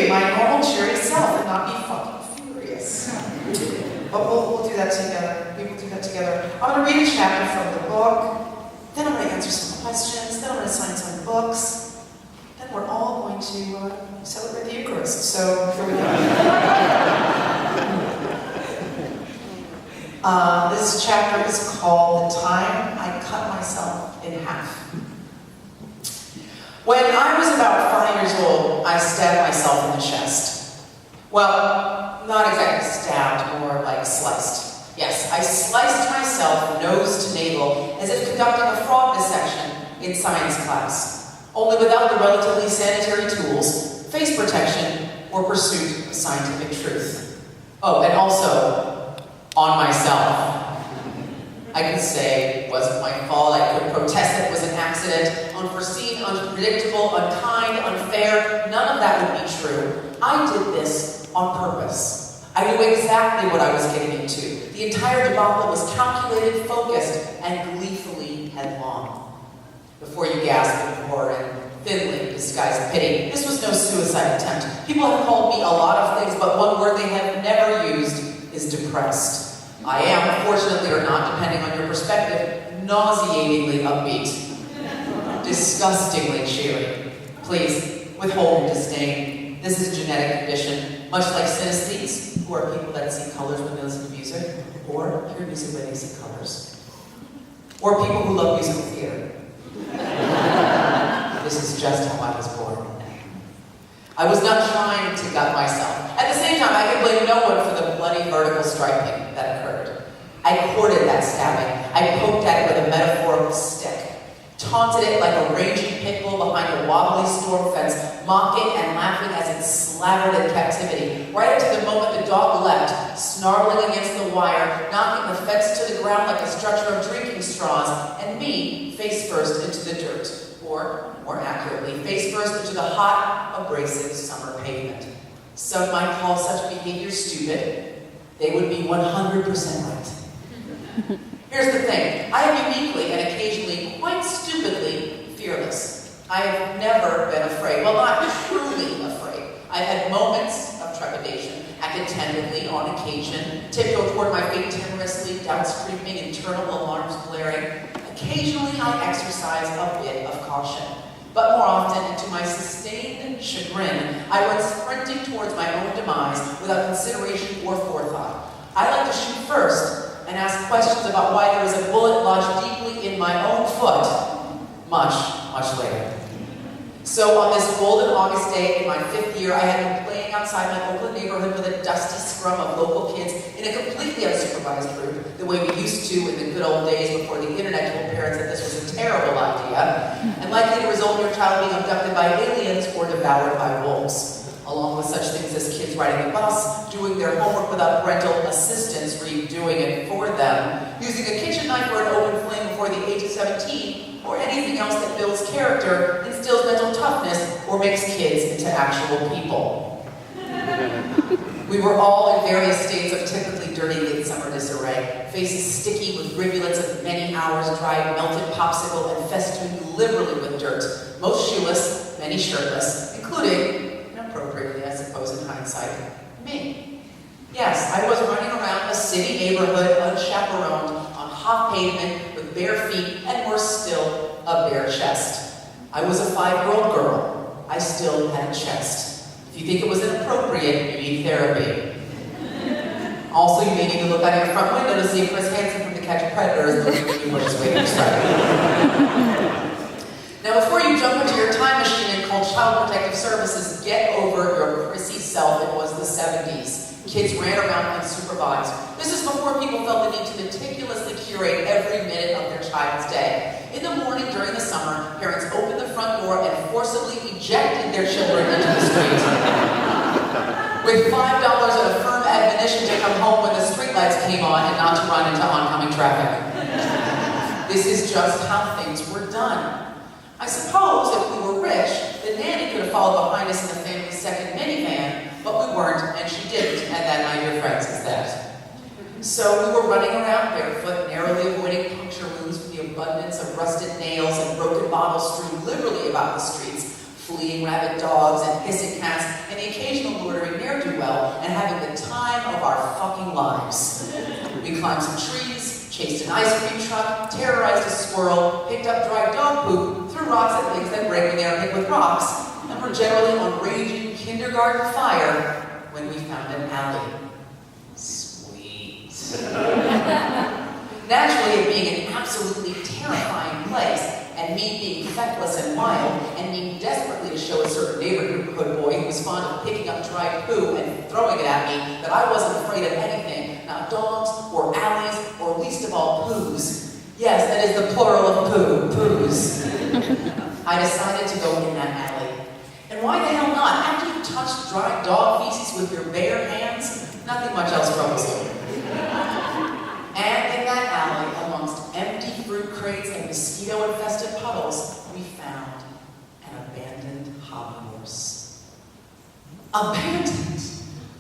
be my normal cheery self and not be fucking furious. But we'll do that together. We will do that together. I'm going to read a chapter from the book, then I'm going to answer some questions, then I'm going to sign some books, then we're all going to celebrate the Eucharist. So here we go. This chapter is called The Time I Cut Myself in Half. When I was about 5 years old, I stabbed myself in the chest. Well, not exactly stabbed, more like sliced. Yes, I sliced myself nose to navel as if conducting a fraud dissection in science class, only without the relatively sanitary tools, face protection, or pursuit of scientific truth. Oh, and also, on myself. I could say it wasn't my fault, I could protest that it was an accident, unforeseen, unpredictable, unkind, unfair, none of that would be true. I did this on purpose. I knew exactly what I was getting into. The entire debacle was calculated, focused, and gleefully headlong. Before you gasp in horror and thinly disguised pity, this was no suicide attempt. People have called me a lot of things, but one word they have never used is depressed. I am, fortunately or not, depending on your perspective, nauseatingly upbeat, disgustingly cheery. Please, withhold disdain. This is a genetic condition, much like synesthetes, who are people that see colors when they listen to music, or hear music when they see colors, or people who love musical theater. This is just how I was born. I was not trying to gut myself. At the same time, I can blame no one for the bloody vertical striping that occurred. I courted that stabbing. I poked at it with a metaphorical stick, taunted it like a raging pit bull behind a wobbly storm fence, mocking and laughing as it slavered in captivity, right up to the moment the dog leapt, snarling against the wire, knocking the fence to the ground like a structure of drinking straws, and me, face first, into the dirt, or, more accurately, face first into the hot, abrasive summer pavement. Some might call such behavior stupid. They would be 100% right. Here's the thing. I am uniquely and occasionally quite stupidly fearless. I have never been afraid. Well, not truly afraid. I've had moments of trepidation, acted tentatively on occasion, tiptoed toward my fate timorously, doubts creeping, internal alarms blaring. Occasionally I exercise a bit of caution. But more often, and to my sustained chagrin, I run sprinting towards my own demise without consideration or forethought. I like to shoot first and ask questions about why there is a bullet lodged deeply in my own foot much, much later. So on this golden August day in my 5th year, I had been playing outside my Oakland neighborhood with a dusty scrum of local kids in a completely unsupervised group, the way we used to in the good old days before the internet told parents that this was a terrible idea, and likely to result in your child being abducted by aliens or devoured by wolves. Along with such things as kids riding the bus, doing their homework without parental assistance, redoing it for them, using a kitchen knife or an open flame before the age of 17, or anything else that builds character, instills mental toughness, or makes kids into actual people. We were all in various states of typically dirty late summer disarray, faces sticky with rivulets of many hours dried melted popsicle and festooned liberally with dirt, most shoeless, many shirtless, including, inappropriately I suppose in hindsight, me. Yes, I was running around a city neighborhood unchaperoned on hot pavement with bare feet and worse still, a bare chest. I was a 5-year-old girl. I still had a chest. If you think it was inappropriate, you need therapy. Also, you may need to look out your front window to see if Chris Hansen from To Catch a Predator is looking at you while he's waiting to strike. Now, before you jump into your time machine and call Child Protective Services, get over your prissy self. It was the 70s. Kids ran around unsupervised. This is before people felt the need to meticulously curate every minute of their child's day. In the morning during the summer, parents opened the front door and forcibly ejected their children into the street. With $5 and a firm admonition to come home when the streetlights came on and not to run into oncoming traffic. This is just how things were done. I suppose if we were rich, the nanny could have followed behind us in the family's second minivan, but we weren't, and she didn't, and that, my dear friends, is that. So we were running around barefoot, narrowly avoiding puncture wounds from the abundance of rusted nails and broken bottles strewn liberally about the streets, fleeing rabid dogs and hissing cats, and the occasional loitering ne'er-do-well, and having the time of our fucking lives. We climbed some trees, chased an ice cream truck, terrorized a squirrel, picked up dry dog poop, threw rocks at things that break when they are hit with rocks, and were generally on raging kindergarten fire when we found an alley. Sweet. Naturally, it being an absolutely terrifying place, and me being feckless and wild, and me desperately to show a certain neighborhood boy who was fond of picking up dried poo and throwing it at me that I wasn't afraid of anything, not dogs, or alleys, or least of all, poos. Yes, that is the plural of poos. I decided to go in that alley. And why the hell not? After you touch dried dog feces with your bare hands, nothing much else troubles you. And in that alley, amongst empty fruit crates and mosquito-infested puddles, we found an abandoned hobby horse. Abandoned?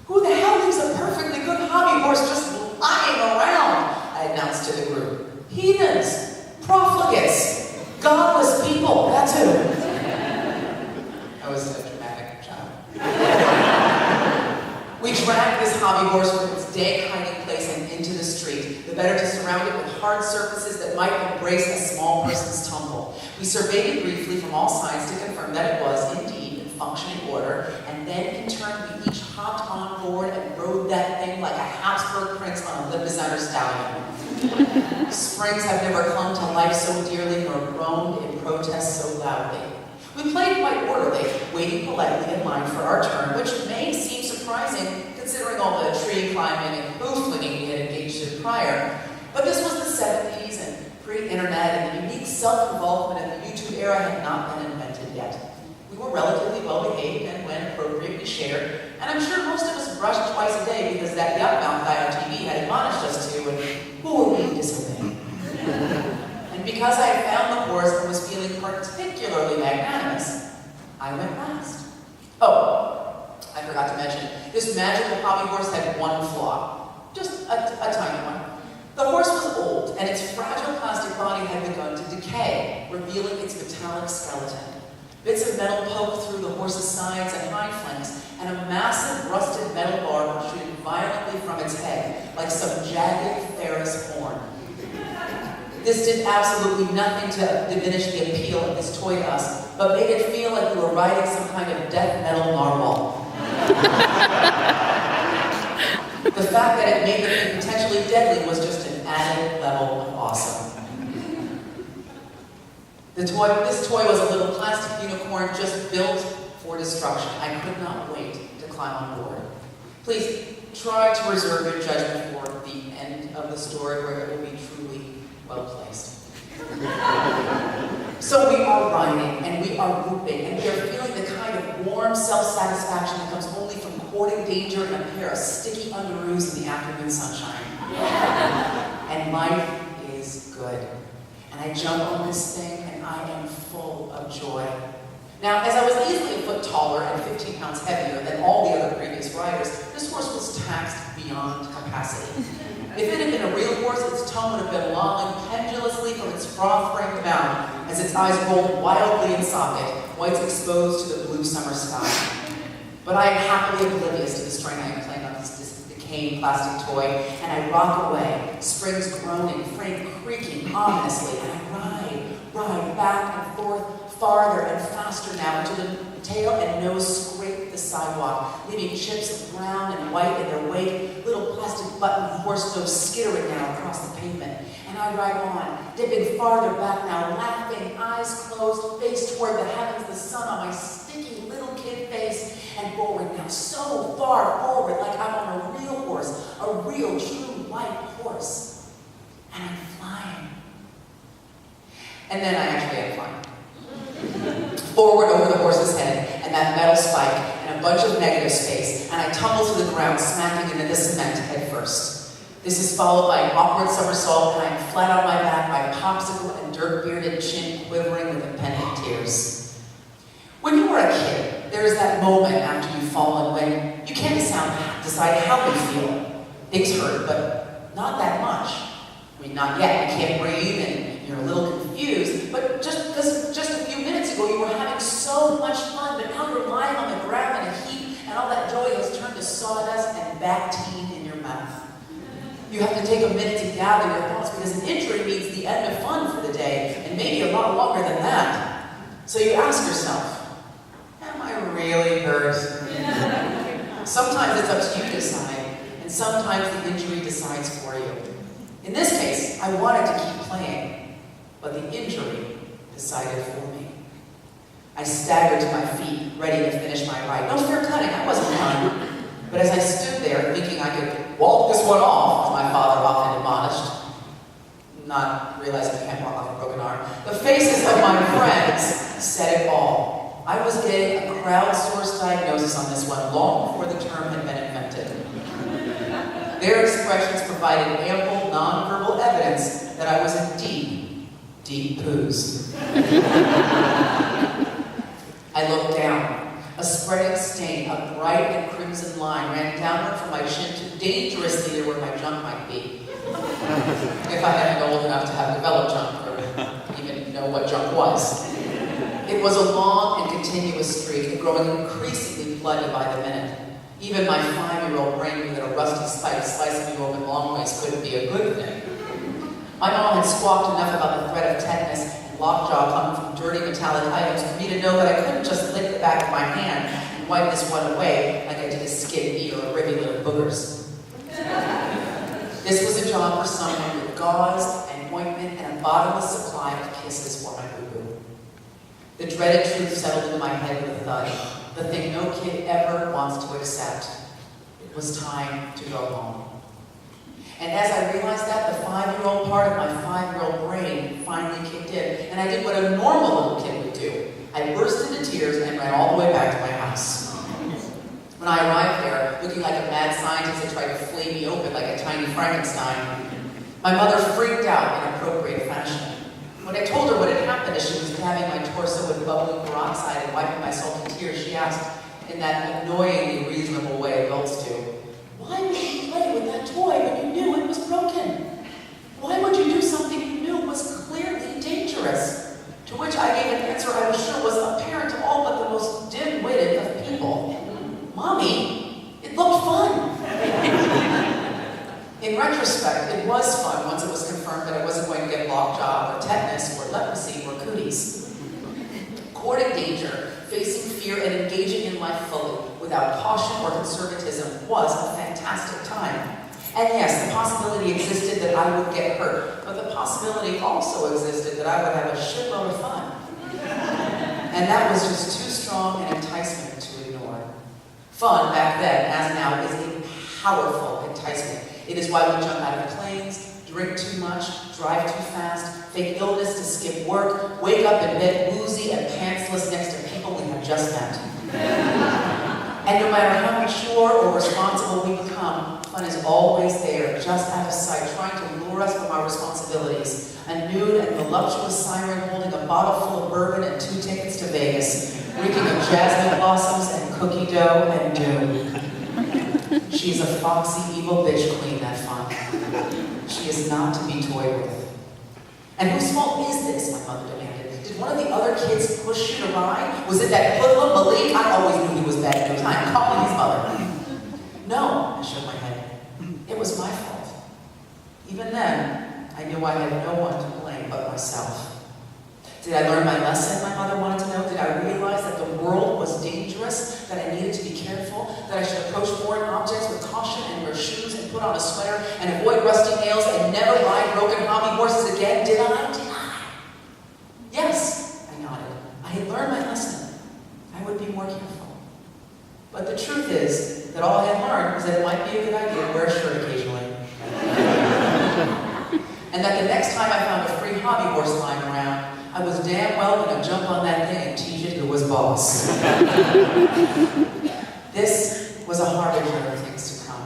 Who the hell leaves a perfectly good hobby horse just lying around? I announced to the group. Heathens, profligates, godless people, that's who. I was a dramatic child. We dragged this hobby horse from its dank hiding place and into the street, the better to surround it with hard surfaces that might embrace a small person's tumble. We surveyed it briefly from all sides to confirm that it was indeed in functioning order, and then in turn we each hopped on board and rode that thing like a Habsburg prince on a Limousin stallion. Springs have never clung to life so dearly nor groaned in protest so loudly. We played quite orderly, waiting politely in line for our turn, which may seem surprising considering all the tree climbing and poo flinging we had engaged in prior. But this was the 70s and pre-internet, and the unique self-involvement of the YouTube era had not been invented yet. We were relatively well-behaved, and when appropriate, we shared, and I'm sure most of us brushed twice a day because that yuck-mouth guy on TV had admonished us to, and who were we to disobey? And because I had found the horse and was feeling particularly magnanimous, I went last. Oh, I forgot to mention, this magical hobby horse had one flaw. Just a tiny one. The horse was old, and its fragile plastic body had begun to decay, revealing its metallic skeleton. Bits of metal poked through the horse's sides and hind flanks, and a massive rusted metal bar protruded violently from its head, like some jagged Ferris horn. This did absolutely nothing to diminish the appeal of this toy to us, but made it feel like we were riding some kind of death metal narwhal. The fact that it made the thing potentially deadly was just an added level of awesome. This toy was a little plastic unicorn just built for destruction. I could not wait to climb on board. Please try to reserve your judgment for the end of the story where it will be truly well placed. So we are riding, and we are whooping, and we are feeling the kind of warm self-satisfaction that comes only from courting danger in a pair of sticky underoos in the afternoon sunshine. And life is good. And I jump on this thing, and I am full of joy. Now, as I was easily a foot taller and 15 pounds heavier than all the other previous riders, this horse was taxed beyond capacity. If it had been a real horse, its tongue would have been lolling pendulously from its froth-framed mouth as its eyes rolled wildly in socket, whites exposed to the blue summer sky. But I am happily oblivious to the strain I am playing on this decaying plastic toy, and I rock away, springs groaning, frame creaking ominously, and I ride back and forth, farther and faster now until the tail and nose scrape the sidewalk, leaving chips of brown and white in their wake, little plastic button horse nose skittering now across the pavement. And I ride on, dipping farther back now, laughing, eyes closed, face toward the heavens, the sun on my sticky little kid face, and forward now, so far forward, like I'm on a real horse, a real, true, white horse. And I'm flying. And then I actually am flying. Forward over the horse's head, and that metal spike, and a bunch of negative space, and I tumble to the ground, smacking into the cement head first. This is followed by an awkward somersault, and I am flat on my back, my popsicle and dirt-bearded chin quivering with impending tears. When you were a kid, there is that moment after you've fallen when you can't decide how you feel. Things hurt, but not that much. I mean, not yet. You can't breathe, and you're a little confused, but just a few minutes ago you were having so much fun, but now you're lying on the ground in a heap, and and all that joy has turned to sawdust and Bactine in your mouth. You have to take a minute to gather your thoughts because an injury means the end of fun for the day, and maybe a lot longer than that. So you ask yourself, am I really hurt? Sometimes it's up to you to decide, and sometimes the injury decides for you. In this case, I wanted to keep playing, but the injury decided for me. I staggered to my feet, ready to finish my ride. No fair cutting, I wasn't done. But as I stood there, thinking I could walk this one off, as my father often admonished, not realizing I can't walk off a broken arm, the faces of my friends said it all. I was getting a crowdsourced diagnosis on this one long before the term had been invented. Their expressions provided ample, nonverbal evidence that I was in deep poos. I looked down. A spreading stain, a bright and crimson line ran downward from my chin to dangerously near where my junk might be. If I hadn't been old enough to have developed junk or even know what junk was. It was a long and continuous streak, growing increasingly bloody by the minute. Even my 5-year-old brain knew that a rusty spike slicing me open long ways couldn't be a good thing. My mom had squawked enough about the threat of tetanus and lockjaw coming from dirty metallic items for me to know that I couldn't just lick the back of my hand and wipe this one away like I did a skid eat or a rivulet of boogers. This was a job for someone with gauze and ointment and a bottomless supply of kisses for my boo-boo. The dreaded truth settled into my head with a thud, the thing no kid ever wants to accept. It was time to go home. And as I realized that, the 5-year-old part of my 5-year-old brain finally kicked in, and I did what a normal little kid would do. I burst into tears and ran all the way back to my house. When I arrived there, looking like a mad scientist that tried to flay me open like a tiny Frankenstein, my mother freaked out in appropriate fashion. When I told her what had happened as she was dabbing my torso with bubbling peroxide and wiping my salty tears, she asked, in that annoyingly reasonable way adults do, "Why would you play with that toy when you knew it was broken? Why would you do something you knew was clearly dangerous?" To which I gave an answer I was sure was apparent to all but the most dim-witted of people. "Mommy, it looked fun." In retrospect, it was fun once it was confirmed that I wasn't going to get lockjaw or tetanus or leprosy or cooties. Courting danger, facing fear, and engaging in life fully, without caution or conservatism, was a fantastic time. And yes, the possibility existed that I would get hurt, but the possibility also existed that I would have a shitload of fun. And that was just too strong an enticement to ignore. Fun, back then, as now, is a powerful enticement. It is why we jump out of planes, drink too much, drive too fast, fake illness to skip work, wake up in bed woozy and pantsless next to people we have just met. And no matter how mature or responsible we become, fun is always there, just out of sight, trying to lure us from our responsibilities. A nude and voluptuous siren holding a bottle full of bourbon and 2 tickets to Vegas, reeking of jasmine blossoms and cookie dough and doom. She's a foxy, evil bitch queen, that fun. She is not to be toyed with. And whose fault is this, my mother demanded. Did one of the other kids push you to ride? Was it that hoodlum Malik? I always knew he was bad at no time, calling his mother. No, I shook my head. It was my fault. Even then, I knew I had no one to blame but myself. Did I learn my lesson, my mother wanted to know? Did I realize that the world was dangerous, that I needed to be careful, that I should approach foreign objects with caution and wear shoes and put on a sweater and avoid rusty nails and never ride broken hobby horses again? Did I? Yes, I nodded. I had learned my lesson. I would be more careful. But the truth is that all I had learned was that it might be a good idea to wear a shirt occasionally. And that the next time I found a free hobby horse lying around, I was damn well going to jump on that thing and teach it who was boss. This was a harbinger of things to come.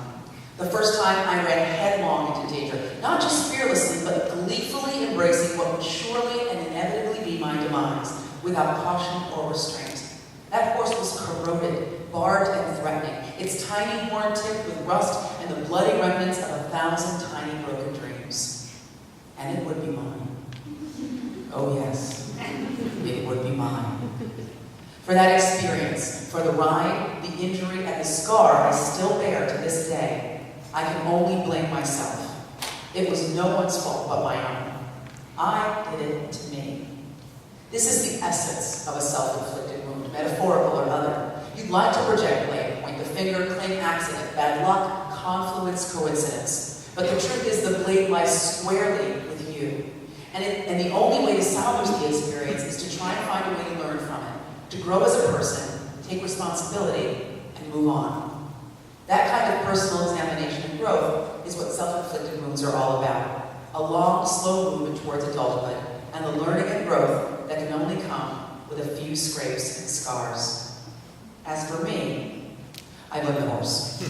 The first time I ran headlong into danger, not just fearlessly, but gleefully embracing what would surely and inevitably be my demise, without caution or restraint. That horse was corroded, barbed, and threatening, its tiny horn tipped with rust and the bloody remnants of 1,000 tiny broken dreams. And it would be mine. Oh yes, it would be mine. For that experience, for the ride, the the injury and the scar I still bear to this day, I can only blame myself. It was no one's fault but my own. I did it to me. This is the essence of a self-inflicted wound, metaphorical or other. You'd like to project blame, point the finger, claim accident, bad luck, confluence, coincidence. But the truth is the blame lies squarely with you. And the only way to salvage the experience is to try and find a way to learn from it, to grow as a person, take responsibility, and move on. That kind of personal examination and growth is what self-inflicted wounds are all about. A long, slow movement towards adulthood, and the learning and growth that can only come with a few scrapes and scars. As for me, I blame the horse.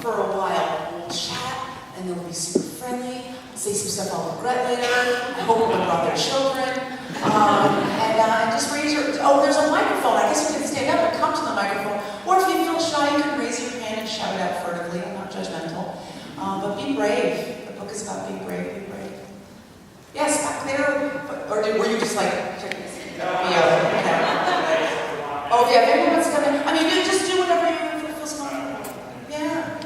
For a while, we'll chat, and then we'll be super friendly. I'll say some stuff I'll regret later. I hope everyone brought their children. And just raise your, there's a microphone. I guess you can stand up and come to the microphone. Or if you feel shy, you can raise your hand and shout it out furtively. I'm not judgmental. But be brave. The book is about being brave. Be brave. Yes, back there. Or were you just like, check this? Okay. Oh, yeah, if everyone's coming. I mean, you just do whatever you feel comfortable. Yeah.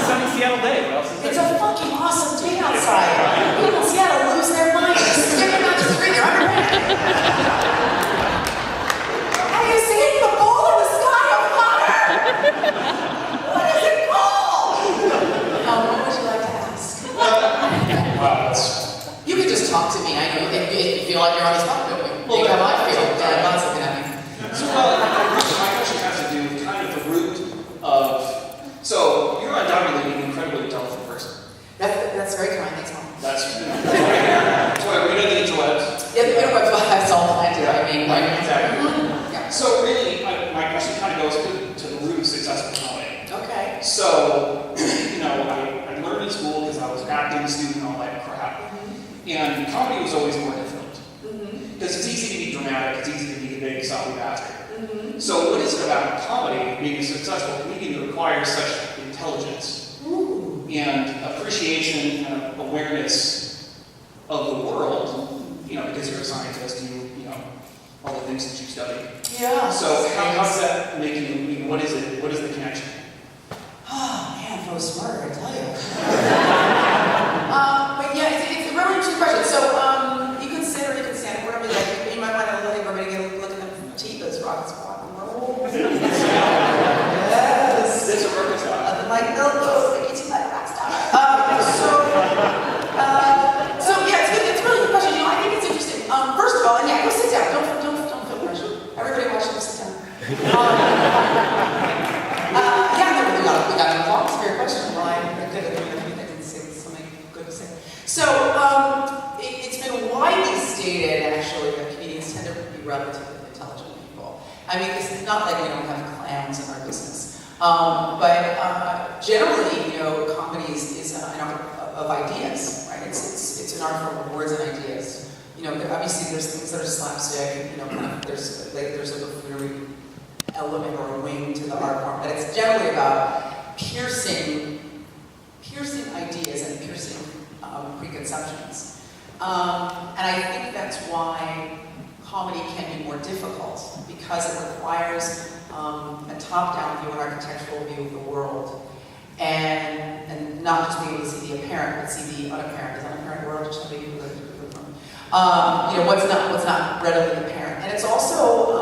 Sunny Seattle day. What else is there? It's a fucking awesome day outside. People in Seattle lose their minds. Stepping out the street, they're underwear. Are you seeing the ball in the sky of fire? What is it called? What would you like to ask? Wow, you can just talk to me. I know if you feel like you're on the spot. Think how I feel. God's looking at me. So, my question has to do with kind of the root of. So, you're undoubtedly an incredibly intelligent person. That's very kind. Thanks, Mom. That's why we read the interwebs. Yeah, the interwebs, that's all planted. I mean, like. Exactly. Yeah. So, really, my question kind of goes to the root of successful comedy. Okay. So, I learned in school because I was an acting student and all that crap. Mm-hmm. And comedy was always more difficult. Because it's easy to be dramatic, it's easy to be a big, sloppy bastard. Mm-hmm. So what is it about comedy, being a successful comedian, that requires such intelligence and appreciation and awareness of the world? Because you're a scientist, you know all the things that you study. Yeah. So how does that make you? What is it? What is the connection? Oh man, I was smarter, I tell you. But yeah, it's a really interesting question. So you can sit or you can stand, whatever you like. You might want to let everybody get a look at them teeth as rock squat and roll. Yes. It's a work style. Like elbows, it gets you like rock star. So yeah, it's a really good question. I think it's interesting. First of all, and yeah, go sit down. Don't feel pressure. Everybody watching, go sit down. We got an applause for your question. Well, I didn't say something good to say. So, it's been widely stated, actually, that comedians tend to be relatively intelligent people. I mean, it's not like we don't have clowns in our business. But generally, comedy is an art of ideas, right? It's an art for words and ideas. Obviously, there's things that are slapstick. There's a buffoonery element or a wing to the art form, but it's generally about piercing ideas and piercing preconceptions. And I think that's why comedy can be more difficult, because it requires a top-down view, an architectural view of the world, and not just be able to see the apparent, but see the unapparent. Is unapparent world just something people what's not readily apparent. And it's also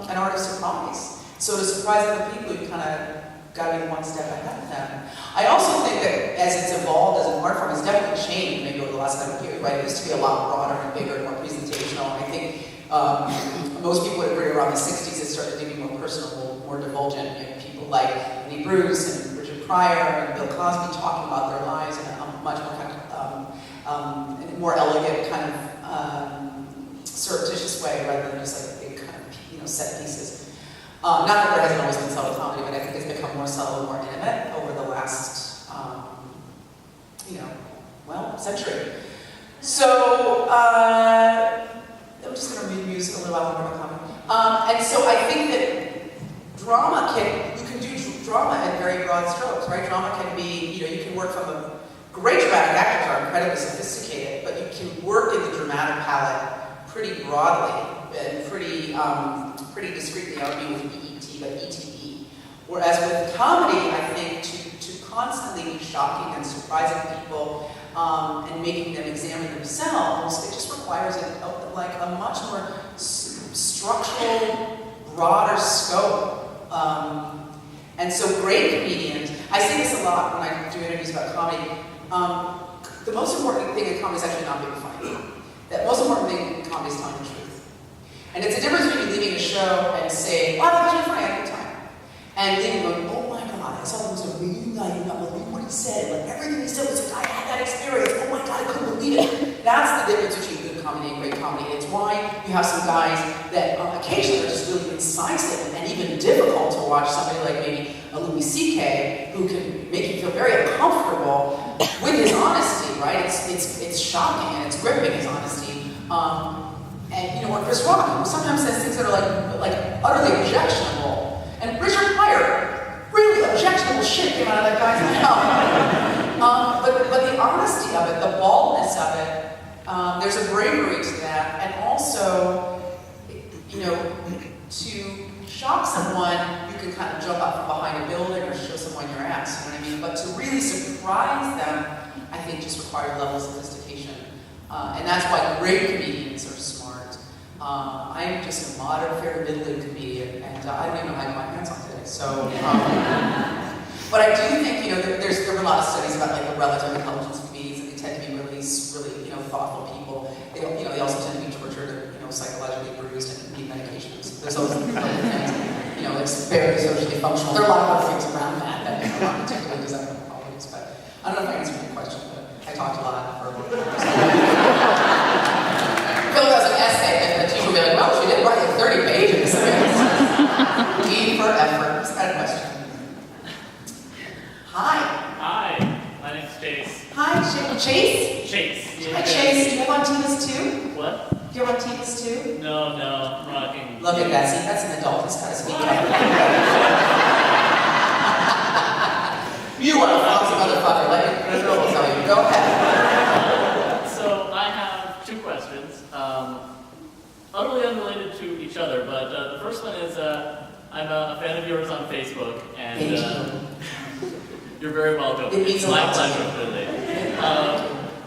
an art of surprise. So to surprise other people, you kind of got to be one step ahead of them. I also think that as it's evolved as an art form, it's definitely changed maybe over the last couple of years, right? It used to be a lot broader and bigger and more presentational. I think most people would agree around the 60s it started to be more personal, more divulgent. People like Lee Bruce and Richard Pryor and Bill Cosby talking about their lives in a much more kind of more elegant kind of surreptitious way, rather than just like big kind of set pieces. Not that there hasn't always been subtle comedy, but I think it's become more subtle and more intimate over the last well, century. So, I'm just going to muse a little while more about comedy. And so I think that you can do drama in very broad strokes, right? Drama can be, you can work from great dramatic actors are incredibly sophisticated, but you can work in the dramatic palette pretty broadly and pretty discreetly. I would be with EET, but ETE. Whereas with comedy, I think to constantly be shocking and surprising people and making them examine themselves, it just requires a much more structural, broader scope. And so great comedians, I say this a lot when I do interviews about comedy, the most important thing in comedy is actually not being funny. The most important thing in comedy is telling the truth. And it's a difference between leaving a show and saying, wow, that was really funny, I had a good time. And leaving going, oh my God, I saw the most amazing guy, you not believe what he said. Like everything he said was like, I had that experience. Oh my God, I couldn't believe it. That's the difference between good comedy and great comedy. It's why you have some guys that occasionally are just really incisive and even difficult to watch. Somebody like maybe a Louis C.K. who can make you feel very uncomfortable with his honesty, right? It's shocking and it's gripping, his honesty. And or Chris Rock, who sometimes says things that are like utterly objectionable. And Richard Pryor, really objectionable shit came out of that guy's mouth. But the honesty of it, the baldness of it, there's a bravery to that, and also, to shock someone, you can kind of jump out from behind a building or show someone your ass, you know what I mean? But to really surprise them, I think just requires levels of sophistication. And that's why great comedians are smart. I'm just a modern, fair, middling comedian, and I don't even know how I got my pants on today. So, but I do think, there were a lot of studies about the relative intelligence of comedians, and they tend to be really, thoughtful people. They also tend to be tortured and, psychologically bruised and need medications. There's always other things, it's very socially functional. There are a lot of other things around that are not particularly desirable qualities, but I don't know if I answered your question, but I talked a lot for a long time. Phil does an essay, and the teacher will be like, well, she did write 30 pages. E for effort. Is that a question? Hi. Hi, my name's Chase. Hi, Chase? Chase. Hi, Chase. Do you have on Tina's too? What? Do you have on Tina's too? No, I'm rocking. Look at that. See, that's an adult. He's got to speak up. You are a foxy motherfucker. Let me tell you. Go ahead. So I have two questions, utterly unrelated to each other, but the first one is I'm a fan of yours on Facebook, and Thank you. You're very welcome. It means it's a my lot to pleasure, me. really.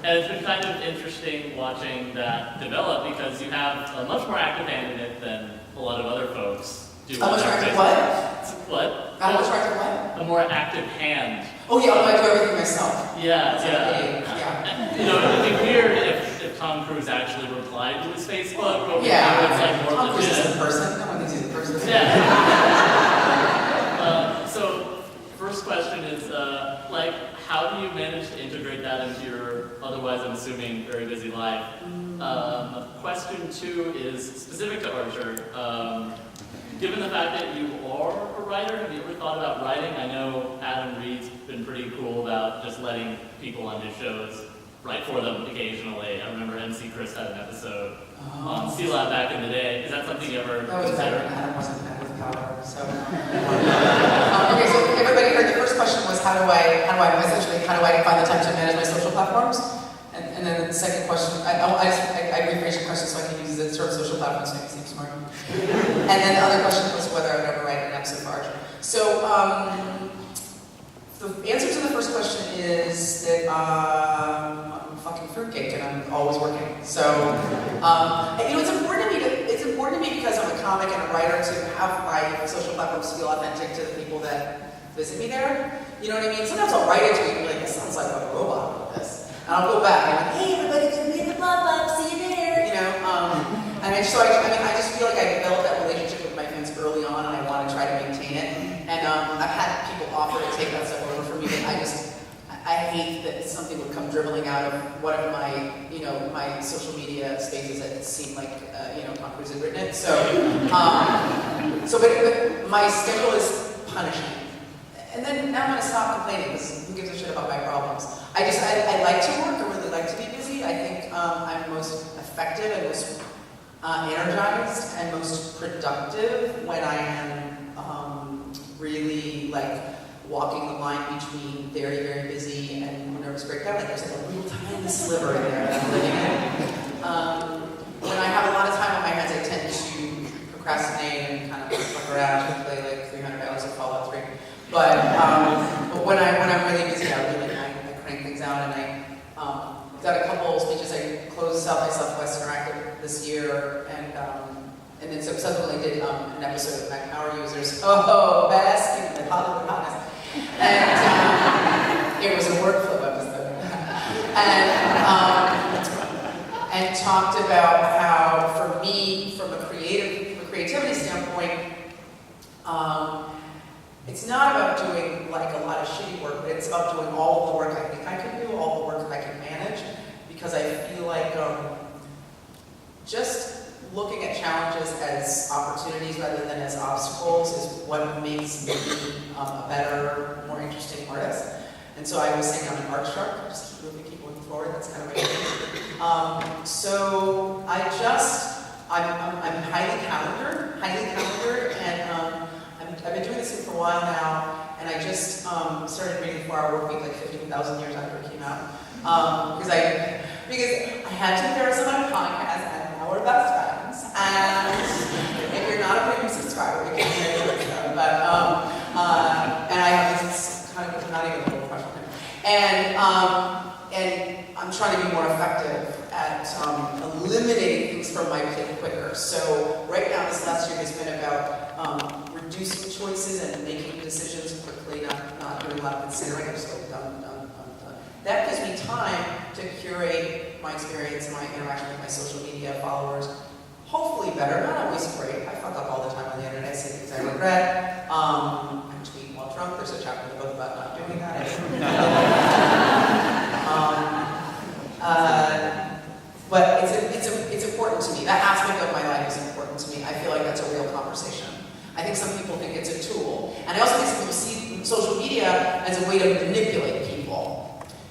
And it's been kind of interesting watching that develop because you have a much more active hand in it than a lot of other folks do. How much on active Facebook. what? What? How much active what? A more active hand. Oh yeah, I do everything myself. Yeah. Yeah. It'd be weird if Tom Cruise actually replied to his Facebook, but Yeah. it's like more Tom Cruise legit. is in person. No one thinks he's in person. Yeah. So, first question is, how do you manage to integrate that into your otherwise, I'm assuming, very busy life? Question two is specific to Archer. Given the fact that you are a writer, have you ever thought about writing? I know Adam Reed's been pretty cool about just letting people on his shows write for them occasionally. I remember MC Chris had an episode on C-Lab back in the day. Is that something you ever That was considered? better. Adam wasn't bad with power. So, okay. So everybody heard the first question was how do I find the time to manage my social platforms? And then the second question, I rephrase your question so I can use the sort of social platforms to make it seem smart. And then the other question was whether I would ever write an episode for Archer. So the answer to the first question is that I'm a fucking fruitcake and I'm always working. So it's important to me because I'm a comic and a writer to have my social platforms feel authentic to the people that visit me there. You know what I mean? Sometimes I'll write it to you and be like, this sounds like a robot with this. And I'll go back and I'm like, hey everybody, gonna be in the pop-up, see you there. And I just feel like I developed that relationship with my fans early on and I want to try to maintain it. And I've had people offer to take that stuff over for me, but I hate that something would come dribbling out of one of my, my social media spaces that seemed like, Tom Cruise had written it. But my schedule is punishing. And then now I'm going to stop complaining because who gives a shit about my problems? I like to work. I'm effective and most energized and most productive when I am really like walking the line between very, very busy and nervous breakdown. Like there's like a real tiny sliver in there that I'm living in. When I have a lot of time on my hands, I tend to procrastinate and kind of fuck around and play like 300 hours of Fallout 3. But when I'm really busy, I crank things out, and I've got a couple of speeches. I closed South by Southwest Interactive this year, and then subsequently did an episode of Mac Power Users. Oh, basking in the Hollywood hotness. And it was a workflow episode. And talked about how, for me, from a creativity standpoint, it's not about doing like a lot of shitty work, but it's about doing all of the work I think I can do, all the work I can manage, because I feel like just looking at challenges as opportunities rather than as obstacles is what makes me a better, more interesting artist. And so I always say I'm an art shark, just keep moving forward, that's kind of my thing. So I'm highly calendared, and I've been doing this for a while now, and I just started reading 4-Hour Workweek like 15,000 years after it came out. Because I had two parents on my podcast, and now we're best friends. And if you're not a premium subscriber, you can't hear the stuff. But and I have this kind of not even a little crush on him. And I'm trying to be more effective at eliminating things from my plate quicker. So right now, this last year has been about reducing choices and making decisions quickly, not doing a lot of considering. I'm just like done. That gives me time to curate my experience and my interaction with my social media followers. Hopefully better, not always great. I fuck up all the time on the internet, say things I regret. I tweet while drunk. There's a chapter in the book about not doing that. But it's important to me. That aspect of my life is important to me. I feel like that's a real conversation. I think some people think it's a tool. And I also think some people see social media as a way to manipulate people.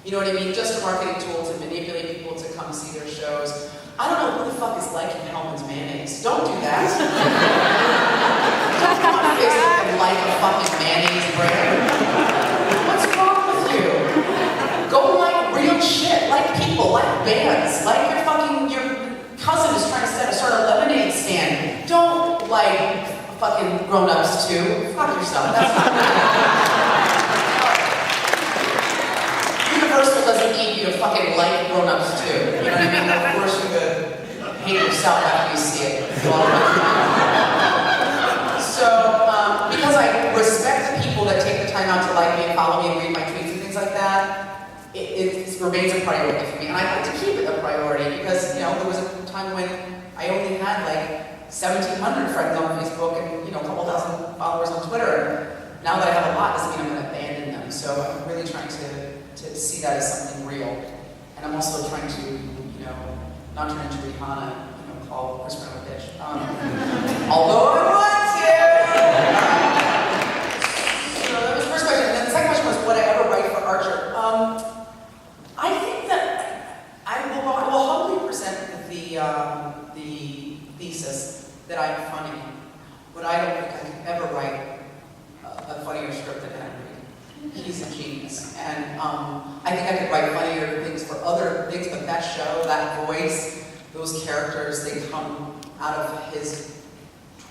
You know what I mean? Just a marketing tool to manipulate people to come see their shows. I don't know who the fuck is liking Hellman's mayonnaise. Don't do that. Don't come on Facebook and like a fucking mayonnaise brand. What's wrong with you? Go like real shit, like people, like bands, like your cousin is trying to start a lemonade stand. Don't like fucking grown-ups too. Fuck yourself. That's not good. Universal doesn't need you to fucking like grown-ups too. You know what I mean? Of course you could hate yourself after you see it. So, because I respect the people that take the time out to like me and follow me and read my tweets and things like that, it remains a priority for me. And I like to keep it a priority because, there was a time when I only had like 1,700 friends on Facebook and, a couple thousand followers on Twitter. Now that I have a lot doesn't mean I'm going to abandon them. So I'm really trying to see that as something real. And I'm also trying to, not turn into Rihanna, call Chris Brown a bitch. Although I want to! So that was the first question. And then the second question was, would I ever write for Archer? I think that I will humbly present the thesis that I'm funny, but I don't think I could ever write a funnier script than Henry. He's a genius. And I think I could write funnier things for other things, but that show, that voice, those characters, they come out of his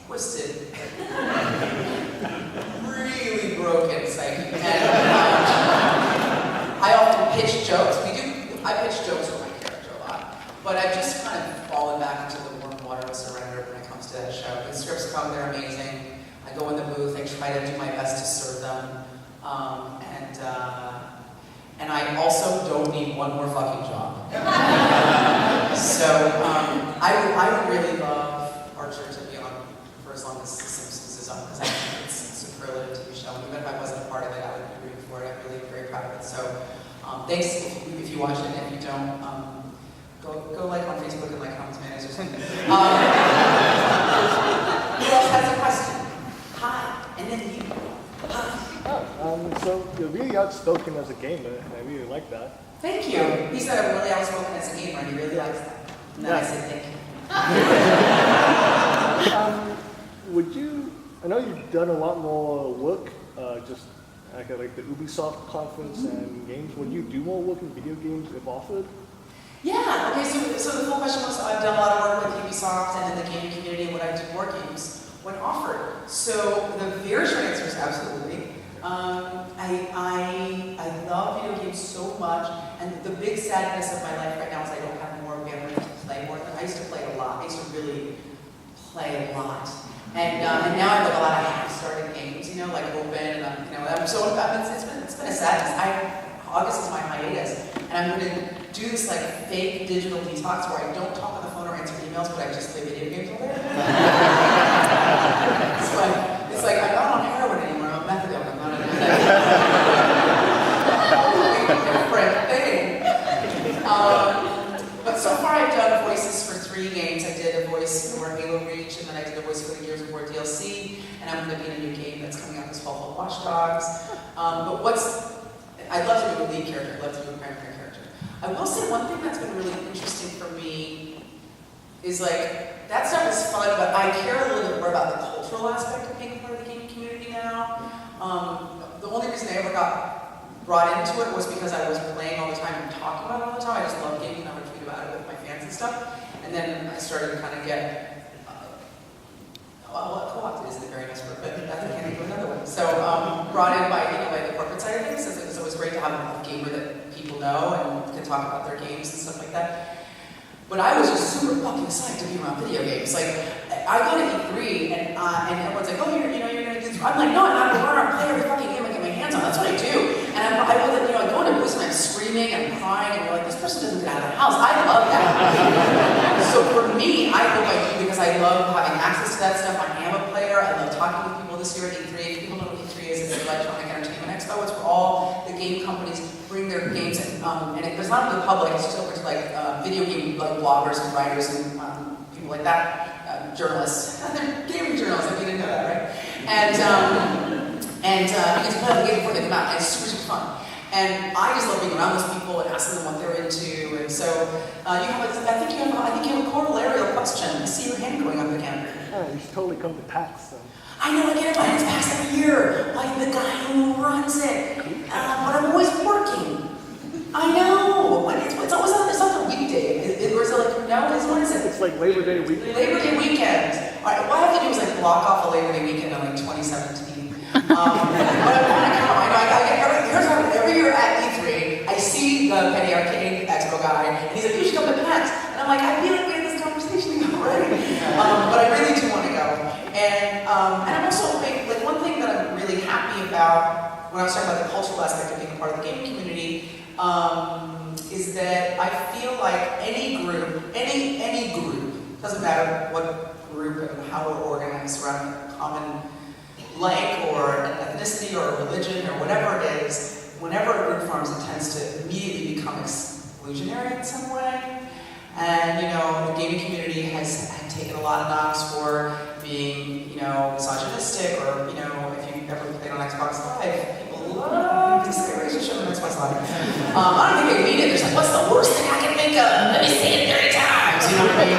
twisted, really broken psyche. And I often pitch jokes. I pitch jokes for my character a lot. But I've just kind of fallen back into the warm water of surrender when it comes to that show. The scripts come, they're amazing. I go in the booth, I try to do my best to serve them. And I also don't need one more fucking job. So I would really love Archer to be on for as long as The Simpsons is on, because I think it's a superlative TV show. Even if I wasn't a part of it, I would be rooting for it. I'm really very proud of it. So thanks if you watch it, and if you don't, go like on Facebook and like Hellman's mayonnaise or something. Who else has a question? Hi, and then you. Hi. So you're really outspoken as a gamer, and I really like that. Thank you. He said I'm really outspoken as a gamer, and he really likes that. And then I said, thank you. I know you've done a lot more work, just like at the Ubisoft conference and games. Would you do more work in video games if offered? Yeah, okay, so the full question was, I've done a lot of work with Ubisoft and in the gaming community, would I do more games when offered? So the very short answer is absolutely. I love video games so much, and the big sadness of my life right now is I don't have more bandwidth to play more than I used to play a lot. I used to really play a lot. And now I have like a lot of half-started games, like open, and it's been a sadness. August is my hiatus, and I'm going to do this like fake digital detox where I don't talk on the phone or answer emails, but I just play video games all day. It's like I'm not on heroin anymore. I'm on methadone. I'm not on different thing. But so far I've done voices for 3 games. I did a voice for Halo Reach, and then I did a voice for the Gears of War DLC, and I'm going to be in a new game that's coming out this fall called Watch Dogs. I'd love to do a lead character. I'd love to do a primary character. I will say one thing that's been really interesting for me is like, that stuff is fun, but I care a little bit more about the cultural aspect of being a part of the gaming community now. The only reason I ever got brought into it was because I was playing all the time and talking about it all the time. I just love gaming and I would tweet about it with my fans and stuff. And then I started to kind of get, co-opted isn't a very nice word, but I think I can do another one. So brought in by the corporate side of things, since it was always great to have a gamer that people know and can talk about their games and stuff like that. But I was just super fucking psyched to be around video games. Like, I go to E3 and everyone's like, oh, you're gonna do this. I'm like, no, I'm not gonna run. I play every fucking game I get my hands on. That's what I do. And I go into booths and I'm screaming and I'm crying and you're like, this person doesn't get out of the house. I love that. So for me, I hope I do because I love having access to that stuff. I am a player. I love talking with people this year at E3. If people know what E3 is, it's an electronic entertainment expo. It's where all the game companies bring their games in, and it's not to the public. It's just open to like video game bloggers and writers and people like that, journalists. They're gaming journalists. If you didn't know that, right? And you get to play the game before they come out, and it's super, super fun. And I just love being around those people and asking them what they're into. And so I think you have a corollary question. I see your hand going up again. Yeah, you should totally come to PAX. So. I know, I get invited to PAX every year by the guy who runs it. But I'm always working. I know. It's always on a weekday. Or is it like, no, what is it? It's like Labor Day weekend. Labor Day weekend. All right, what I have to do is like block off a Labor Day weekend in like 2017. But I'm kind of come. I know, every year at E3, I see the Penny Arcade Expo guy, and he's like, you should come to PAX. And I'm like, I feel like we had this conversation already. But I really do want to go. And I'm also, like one thing that I'm really happy about when I was talking about the cultural aspect of being a part of the gaming community, is that I feel like any group, doesn't matter what group and how we're organized around a common like or an ethnicity or a religion or whatever it is, whenever a group forms, it tends to immediately become exclusionary in some way. And the gaming community has taken a lot of knocks for being, misogynistic, or if you've ever played on Xbox Live, people love to say relationship on Xbox Live. I don't think they mean it. They're like, what's the worst thing I can think of? Let me say it 30 times. You know what I mean?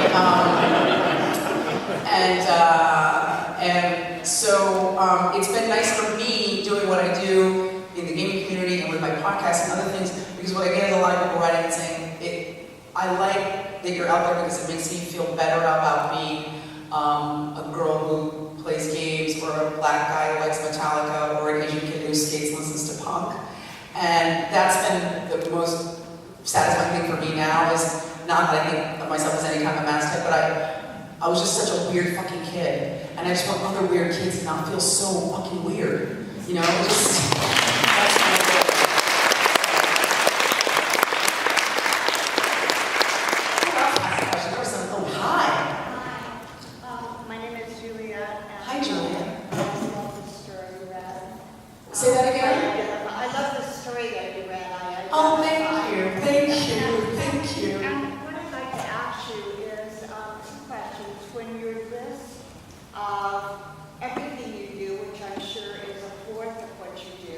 And so it's been nice for me doing what I do in the gaming community and with my podcast and other things, because what I get is a lot of people writing and saying, I like that you're out there because it makes me feel better about being a girl who plays games, or a black guy who likes Metallica, or an Asian kid who skates and listens to punk. And that's been the most satisfying thing for me now, is not that I think of myself as any kind of masthead, but I was just such a weird fucking kid. And I just want other weird kids to not feel so fucking weird. That's my goal. Say that again? I love the story that you read. Oh, thank you. And what I'd like to ask you is 2 questions. When your list of everything you do, which I'm sure is a fourth of what you do,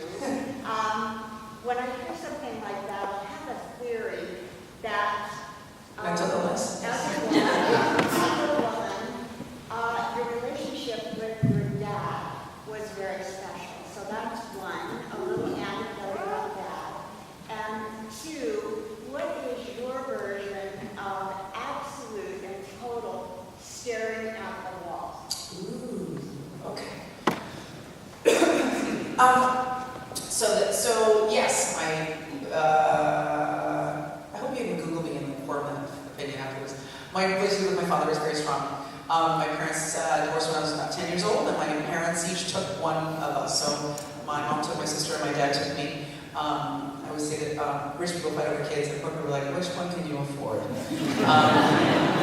My relationship with my father is very strong. My parents divorced when I was about 10 years old, and my parents each took one of us. So my mom took my sister, and my dad took me. I always say that rich people fight over kids, and poor people were like, which one can you afford?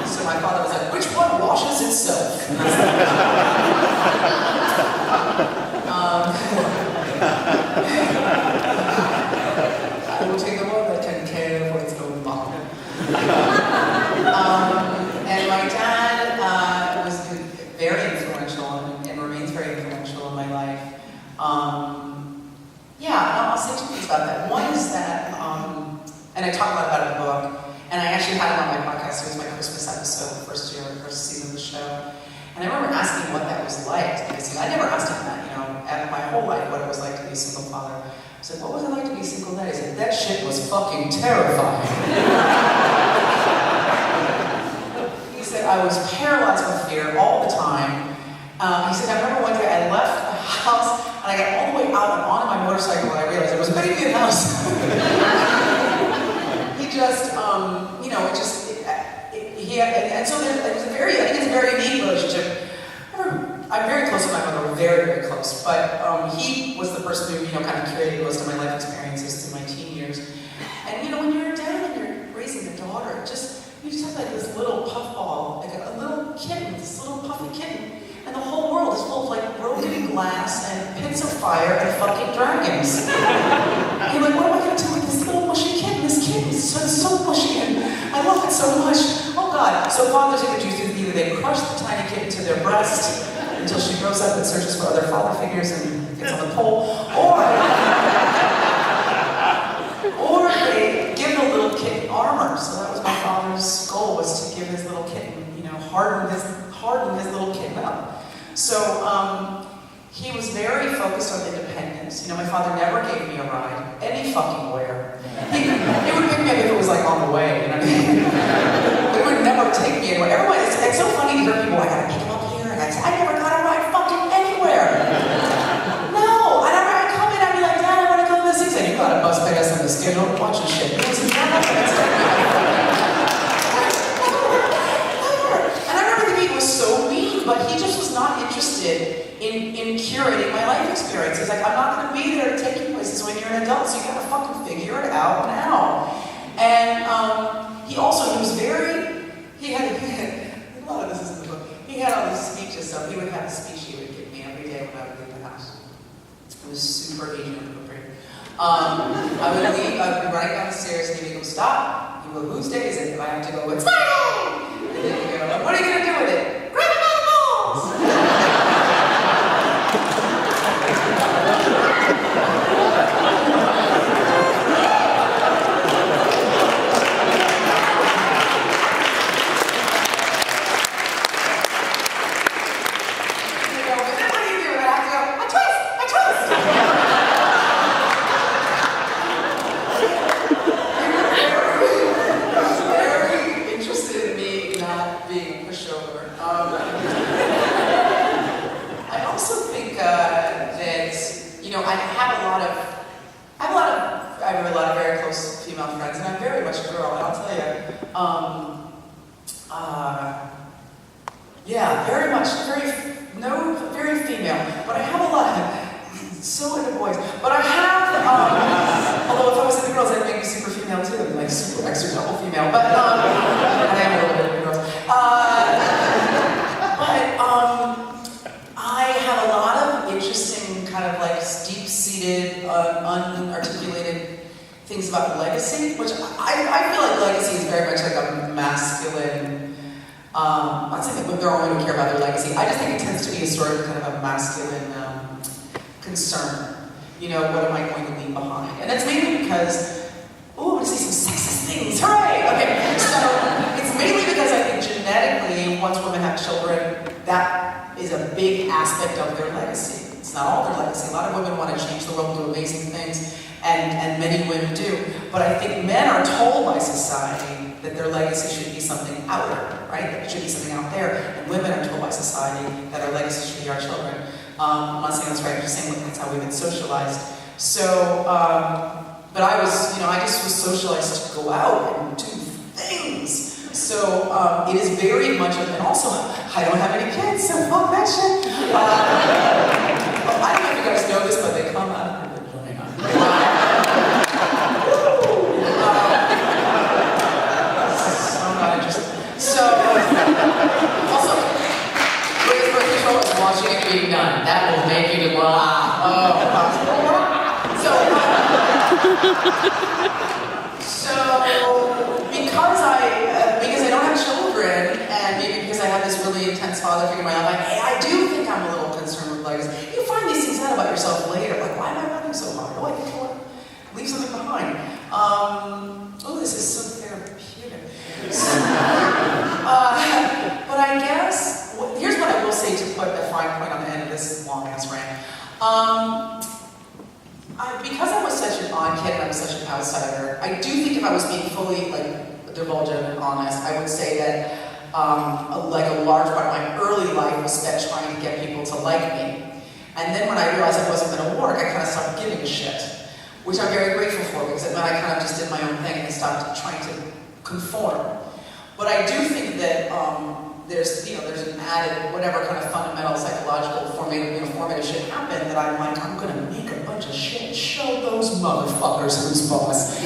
So my father was like, which one washes itself? And I was like, I will take the one that can care for its own mom. And my dad was very influential and remains very influential in my life. Yeah, I'll say two things about that. One is that, and I talk a lot about it in the book, and I actually had it on my podcast. It was my Christmas episode, the first season of the show. And I remember asking what that was like to be a single. I never asked him that, at my whole life, what it was like to be a single father. I said, what was it like to be a single dad? He said, that shit was fucking terrifying. He said, I was paralyzed with fear all the time. He said, I remember one day I left the house and I got all the way out and onto my motorcycle and I realized it was a pretty big house. He just, and so it was I think it's a very unique relationship. I'm very close with my mother, we're very, very close, but he was the person who, kind of curated most of my life experiences through my teen years. And when you're a dad and you're raising a daughter, you just have like this little puffball, like a little kitten, this little puffy kitten, and the whole world is full of like broken glass and pits of fire and fucking dragons. And you're like, what am I gonna do with this little mushy kitten? This kitten is so mushy and I love it so much. Oh God. So fathers either do either they crush the tiny kitten to their breast until she grows up and searches for other father figures and gets on the pole, or they give the little kitten armor. So that was my father's goal, was to give his little kitten, harden his little kitten up. So he was very focused on independence. My father never gave me a ride, any fucking where. He would pick me up if it was like on the way, But he would never take me anywhere. Everyone, it's so funny to hear people, I gotta pick him up here, and I never got a ride fucking anywhere. No, I come in, I'd be like, Dad, I want to go to this. He said, you got a bus pass on the schedule, watch this shit. He was never gonna take me. And I remember thinking it was so mean, but he just was not interested in curating my life experiences. Like, I'm not going to be there to take you places when you're an adult, so you got to fucking figure it out now. And he had a lot of this is in the book. He had all these speeches, so he would have a speech he would give me every day when I would leave the house. It was super Asian appropriate. I would be running down the stairs and he would go, stop. He would go, whose day is it? And I have to go, it's my day! And then he'd go, what are you going to do with it? Grab it by the balls! Very female, but I have a lot of, so into boys, but I have, although if I was into girls, I'd make me super female too, like super extra double female, but, and I am a little bit into girls. I have a lot of interesting, kind of like deep-seated, unarticulated things about legacy, which I feel like legacy is very much like a masculine, I'm not saying that they're only going to care about their legacy. I just think it tends to be a sort of kind of a masculine concern. What am I going to leave behind? And that's mainly because, I want to see some sexist things. Hooray! Okay, so it's mainly because I think genetically, once women have children, that is a big aspect of their legacy. It's not all their legacy. A lot of women want to change the world and do amazing things, and many women do. But I think men are told by society that their legacy should be something outer, right? That it should be something out there. And women are told by society that our legacy should be our children. I'm not saying that's right, I'm just saying that's how we've been socialized. So, but I was, I just was socialized to go out and do things. So it is very much, and also I don't have any kids, so fuck that shit. I don't know if you guys know this, but they come out of your vagina. So I'm not interested. So also, greatest birth control is watching it being done. That will make you do So because I don't have children, and maybe because I have this really intense father figure in my life, I do think I'm a little concerned with like, you find these things out about yourself later. Like, why am I running so hard? Oh, I think I want to leave something behind. Oh, this is so therapeutic. But I guess, here's what I will say to put a fine point on the end of this long-ass rant. Because I was such an odd kid and I was such an outsider, I do think if I was being fully divulgent and honest, I would say that a large part of my early life was spent trying to get people to like me. And then when I realized it wasn't going to work, I kind of stopped giving a shit, which I'm very grateful for because it meant I kind of just did my own thing and stopped trying to conform. But I do think that there's an added, whatever kind of fundamental psychological formative shit happened that I'm like, I'm gonna make a bunch of shit, show those motherfuckers who's boss.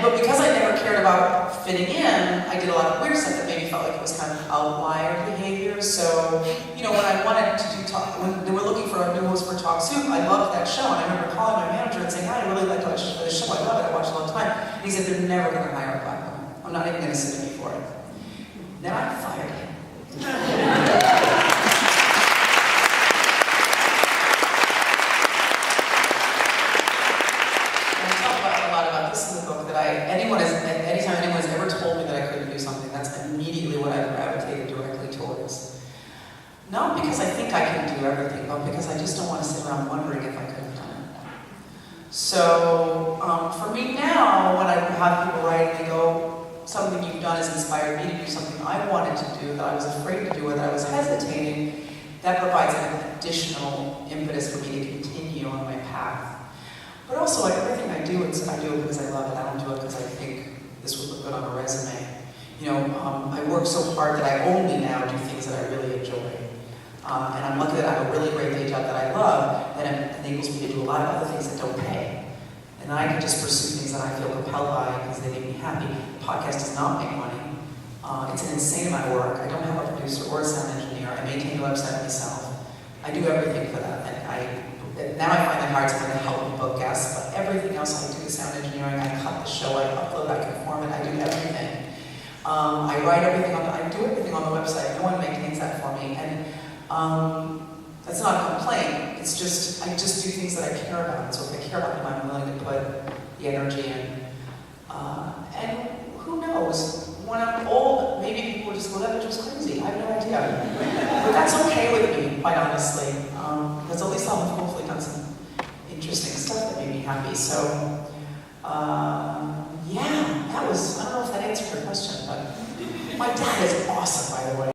But because I never cared about fitting in, I did a lot of weird stuff that maybe felt like it was kind of outlier behavior. So, when I wanted to do talk, when they were looking for a new host for Talk Soup, I loved that show, and I remember calling my manager and saying, hi, I really like to audition for this show, I love it, I watch it all the time. And he said, they're never gonna hire a black woman. I'm not even gonna submit you for it. Then I fired him. And I talk a lot about this in the book, that anytime anyone has ever told me that I couldn't do something, that's immediately what I gravitated directly towards. Not because I think I can do everything, but because I just don't want to sit around wondering if I could have done it. So, for me now, when I have people write and they go, something you've done has inspired me to do something I wanted to do, that I was afraid to do, or that I was hesitating, that provides an additional impetus for me to continue on my path. But also, everything I do it because I love it. I don't do it because I think this would look good on a resume. I work so hard that I only now do things that I really enjoy. And I'm lucky that I have a really great day job that I love, that enables me to do a lot of other things that don't pay. And then I can just pursue things that I feel compelled by because they make me happy. The podcast does not make money. It's an insane amount of work. I don't have a producer or a sound engineer. I maintain the website myself. I do everything for that. And now I find it hard to kind of help me book guests, but everything else I do, sound engineering, I cut the show, I upload, I conform it, I do everything. I write everything I do everything on the website. No one maintains that for me. And that's not a complaint. It's just, I just do things that I care about. And so if I care about them, I'm willing to put the energy in. And who knows? When I'm old, maybe people will just go, that bitch was crazy. I have no idea. But that's okay with me, quite honestly. Because at least I'll have hopefully done some interesting stuff that made me happy. So, yeah, that was, I don't know if that answered your question, but my dad is awesome, by the way.